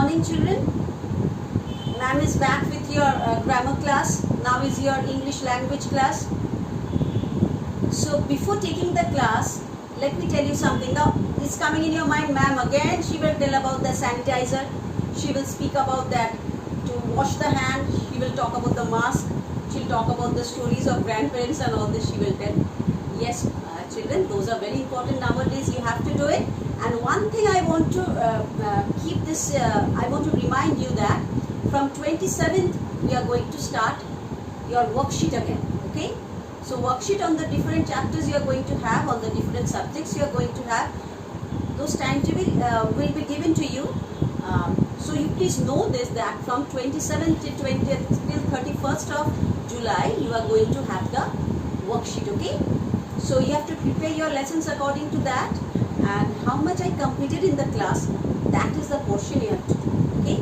morning, children. Ma'am is back with your grammar class. Now is your English language class. So before taking the class, let me tell you something. Now it's coming in your mind, ma'am again she will tell about the sanitizer. She will speak about that to wash the hand. She will talk about the mask. She'll talk about the stories of grandparents and all this she will tell. Yes, children, those are very important nowadays. You have to do it. And one thing I want to keep this, I want to remind you that from 27th we are going to start your worksheet again. Okay? So worksheet on the different chapters you are going to have, on the different subjects you are going to have. Those timetable will be given to you. So you please know this, that from 27th till 20th till 31st of July you are going to have the worksheet. Okay? So you have to prepare your lessons according to that, and how much I completed in the class, that is the portion you have to do. Okay?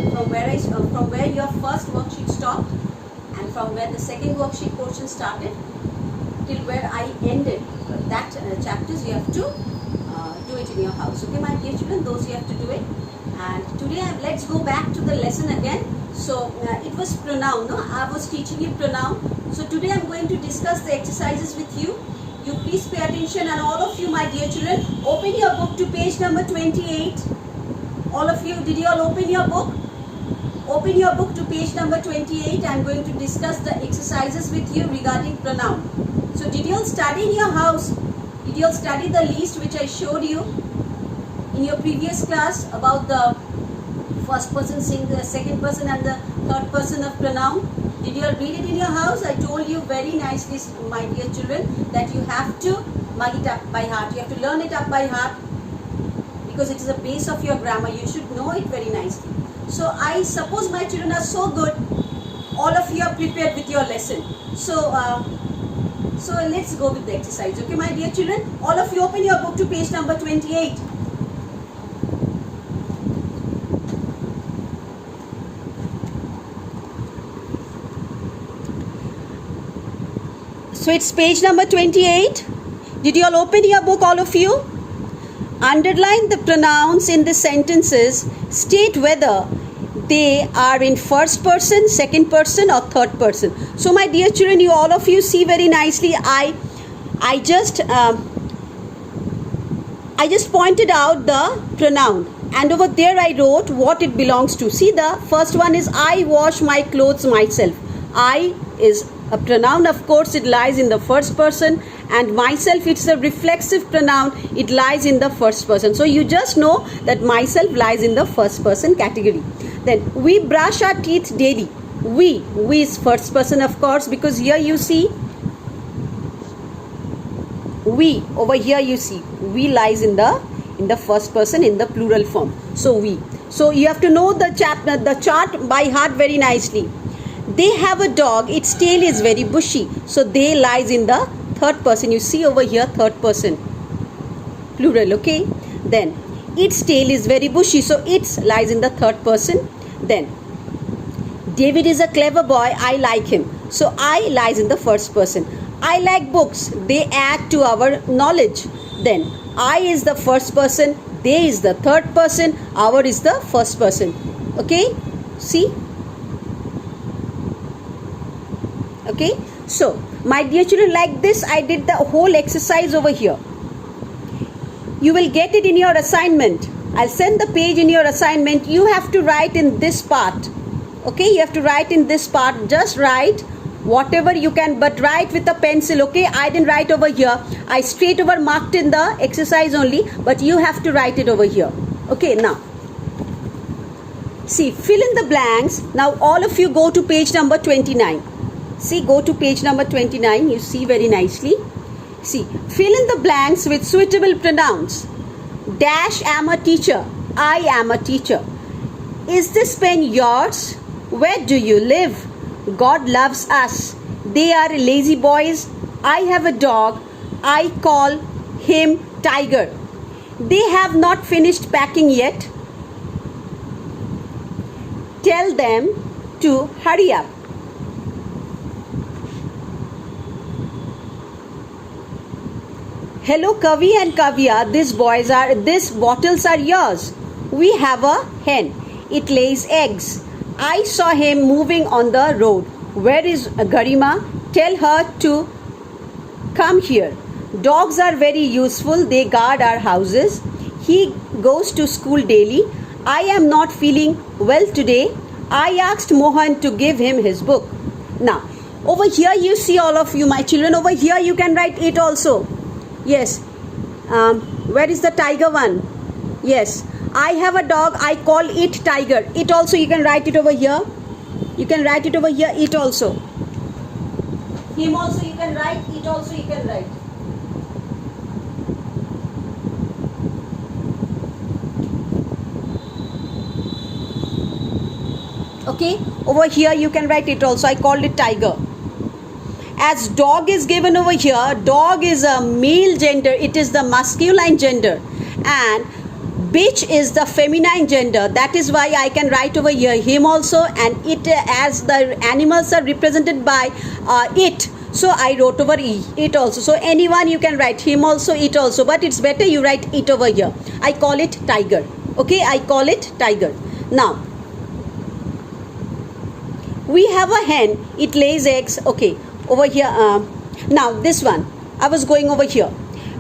From where your first worksheet stopped and from where the second worksheet portion started till where I ended, that chapters you have to do it in your house. Okay, my dear children, those you have to do it. And today let's go back to the lesson again. So it was pronoun, no? I was teaching you pronoun. So today I'm going to discuss the exercises with you. You please pay attention, and all of you, my dear children, open your book to page number 28. All of you, did you all open your book? Open your book to page number 28. I'm going to discuss the exercises with you regarding pronoun. So did you all study in your house? Did you all study the list which I showed you in your previous class about the first person, singular, second person and the third person of pronoun? Did you all read it in your house? I told you very nicely, my dear children, that you have to mug it up by heart. You have to learn it up by heart because it is the base of your grammar. You should know it very nicely. So I suppose my children are so good. All of you are prepared with your lesson. So let's go with the exercise. Okay, my dear children? All of you open your book to page number 28. So it's page number 28. Did you all open your book, all of you? Underline the pronouns in the sentences. State whether they are in first person, second person or third person. So my dear children, you all of you see very nicely. I just pointed out the pronoun, and over there I wrote what it belongs to. See, the first one is I wash my clothes myself. I is a pronoun, of course, it lies in the first person, and myself, it's a reflexive pronoun, it lies in the first person. So you just know that myself lies in the first person category. Then we brush our teeth daily. We is first person, of course, because here you see we, over here you see we lies in the first person in the plural form. So we. So you have to know the chart by heart very nicely. They have a dog, its tail is very bushy. So they lies in the third person. You see over here third person plural. Okay, then its tail is very bushy, so its lies in the third person. Then David is a clever boy, I like him. So I lies in the first person. I like books, they add to our knowledge. Then I is the first person, they is the third person, our is the first person. Okay, see? Okay, so my dear children, like this I did the whole exercise over here. You will get it in your assignment. I'll send the page in your assignment. You have to write in this part. Okay, you have to write in this part. Just write whatever you can, but write with a pencil. Okay, I didn't write over here. I straight over marked in the exercise only, but you have to write it over here. Okay, now see, fill in the blanks. Now all of you go to page number 29. See, go to page number 29. You see very nicely. See, fill in the blanks with suitable pronouns. Dash am a teacher. I am a teacher. Is this pen yours? Where do you live? God loves us. They are lazy boys. I have a dog. I call him Tiger. They have not finished packing yet. Tell them to hurry up. Hello Kavi and Kavya, these bottles are yours. We have a hen. it lays eggs. I saw him moving on the road. Where is Garima? Tell her to come here. Dogs are very useful. They guard our houses. He goes to school daily. I am not feeling well today. I asked Mohan to give him his book. Now, over here you see all of you, my children. Over here you can write it also. Yes. Where is the tiger one? Yes. I have a dog. I call it tiger. It also you can write it over here. You can write it over here. It also. Him also you can write. It also you can write. Okay. Over here you can write it also. I called it tiger. As dog is given over here, dog is a male gender. It is the masculine gender. And bitch is the feminine gender. That is why I can write over here him also, and it, as the animals are represented by it, so I wrote over it also. So anyone you can write him also, it also, but it's better you write it over here. I call it tiger. Okay, I call it tiger. Now we have a hen. It lays eggs. Okay, over here. Now this one, I was going over here.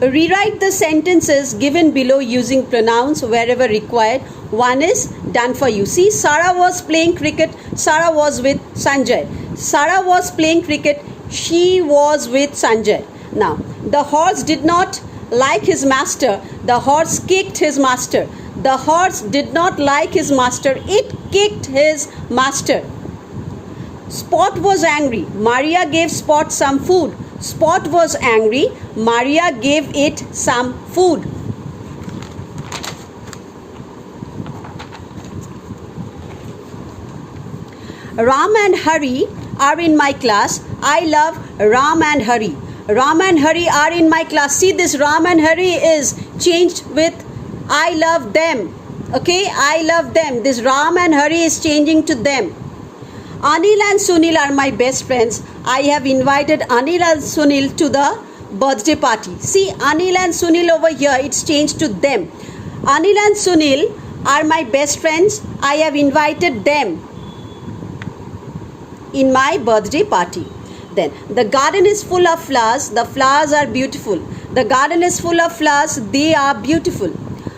Rewrite the sentences given below using pronouns wherever required. One is done for you. See, Sarah was playing cricket. Sarah was with Sanjay. Sarah was playing cricket. She was with Sanjay. Now, the horse did not like his master. The horse kicked his master. The horse did not like his master. It kicked his master. Spot was angry. Maria gave Spot some food. Spot was angry. Maria gave it some food. Ram and Hari are in my class. I love Ram and Hari. Ram and Hari are in my class. See, this Ram and Hari is changed with I love them. Okay, I love them. This Ram and Hari is changing to them. Anil and Sunil are my best friends. I have invited Anil and Sunil to the birthday party. See, Anil and Sunil over here, it's changed to them. Anil and Sunil are my best friends. I have invited them in my birthday party. Then, the garden is full of flowers. The flowers are beautiful. The garden is full of flowers. They are beautiful.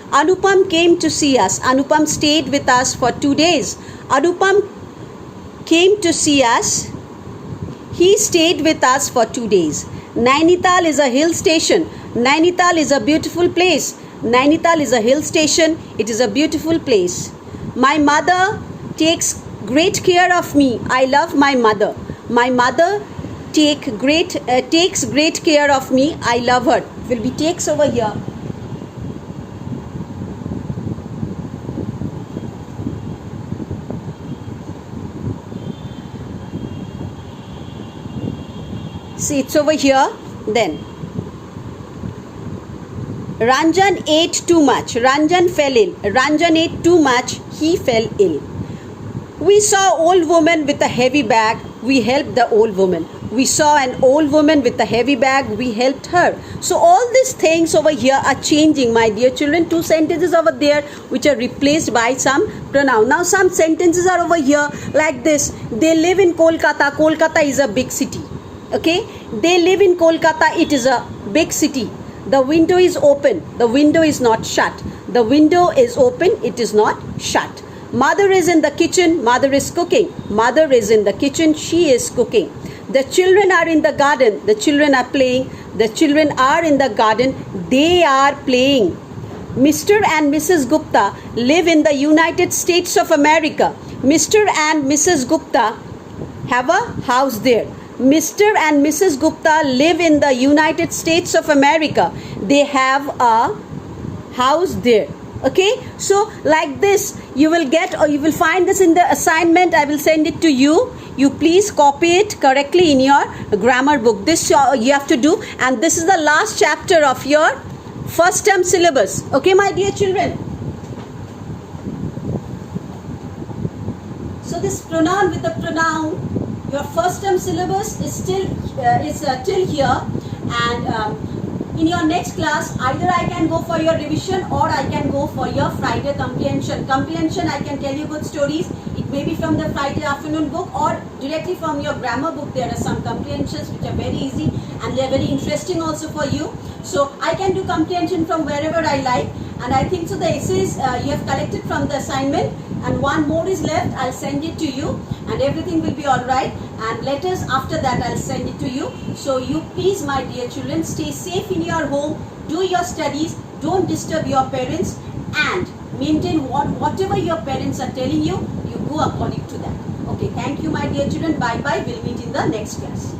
Anupam came to see us. Anupam stayed with us for 2 days. Anupam came to see us. He stayed with us for 2 days. Nainital is a hill station. Nainital is a beautiful place. Nainital is a hill station. It is a beautiful place. My mother takes great care of me. I love my mother. My mother takes great care of me. I love her. Will be takes over here. See, it's over here. Then Ranjan ate too much. Ranjan fell ill. Ranjan ate too much. He fell ill. We saw old woman with a heavy bag. We helped the old woman. We saw an old woman with a heavy bag. We helped her. So all these things over here are changing, my dear children. 2 sentences over there which are replaced by some pronoun. Now some sentences are over here like this. They live in Kolkata. Kolkata is a big city. Okay, they live in Kolkata. It is a big city. The window is open. The window is not shut. The window is open. It is not shut. Mother is in the kitchen. Mother is cooking. Mother is in the kitchen. She is cooking. The children are in the garden. The children are playing. The children are in the garden. They are playing. Mr. and Mrs. Gupta live in the United States of America. Mr. and Mrs. Gupta have a house there. Mr. and Mrs. Gupta live in the United States of America. They have a house there. Okay, so like this you will get, or you will find this in the assignment. I will send it to you. You please copy it correctly in your grammar book. This you have to do, and this is the last chapter of your first term syllabus. Okay, my dear children. So this pronoun with the pronoun, your first term syllabus is still till here, and in your next class, either I can go for your revision or I can go for your Friday comprehension. Comprehension, I can tell you good stories. It may be from the Friday afternoon book or directly from your grammar book. There are some comprehensions which are very easy and they are very interesting also for you. So I can do comprehension from wherever I like, and I think so the essays you have collected from the assignment, and one more is left. I'll send it to you and everything will be alright, and letters after that I'll send it to you. So you please, my dear children, stay safe in your home, do your studies, don't disturb your parents, and maintain whatever your parents are telling you, you go according to that. Okay, thank you my dear children, bye bye, we'll meet in the next class.